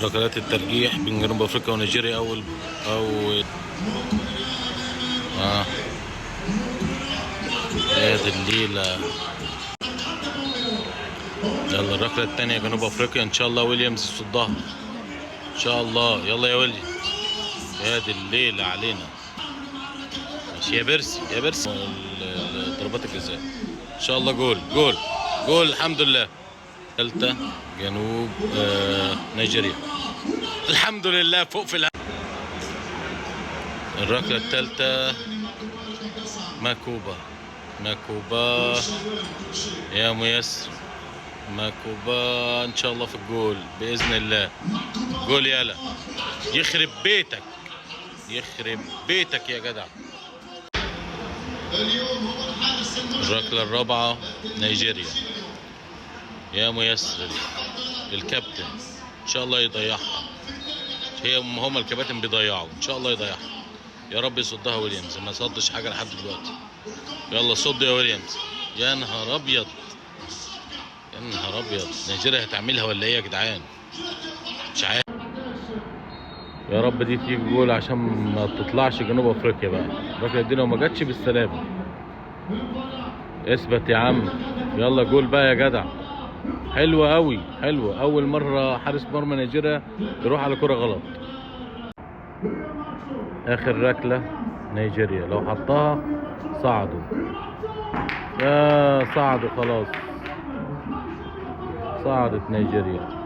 ركلات الترجيح بين جنوب افريقيا ونيجيريا. اول اه يا دي الليله. يلا الركله الثانيه جنوب افريقيا ان شاء الله ويليامز يصدها ان شاء الله. يلا يا ويليامز. يا دي الليله علينا. ماشي يا بيرسي يا بيرسي. ضربات الجزاء ان شاء الله. جول جول جول الحمد لله. ثالثه جنوب نيجيريا الحمد لله فوق في الركله الثالثه ماكوبا. ماكوبا يا ميسر. ماكوبا ان شاء الله في الجول باذن الله. جول يالا. يخرب بيتك يخرب بيتك يا جدع. الركله الرابعه نيجيريا. يا ميسر الكابتن ان شاء الله يضيعها. هما الكباتن بيضيعوا ان شاء الله يضيعها. يا رب يصدها ويليامز. ما صدش حاجه لحد دلوقتي. يلا صد يا ويليامز. يا نهار ابيض يا نهار ابيض. نيجيريا هتعملها ولا ايه يا جدعان؟ مش عارف. يا رب دي تيجي جول عشان ما تطلعش جنوب افريقيا بقى. الركله دي لو ما جاتش بالسلامه. اثبت يا عم. يلا جول بقى يا جدع. حلوه قوي حلوه. اول مره حارس مرمى نيجيريا يروح على كره غلط. اخر ركله نيجيريا لو حطها صعدوا. يا صعدوا خلاص. صعدت نيجيريا.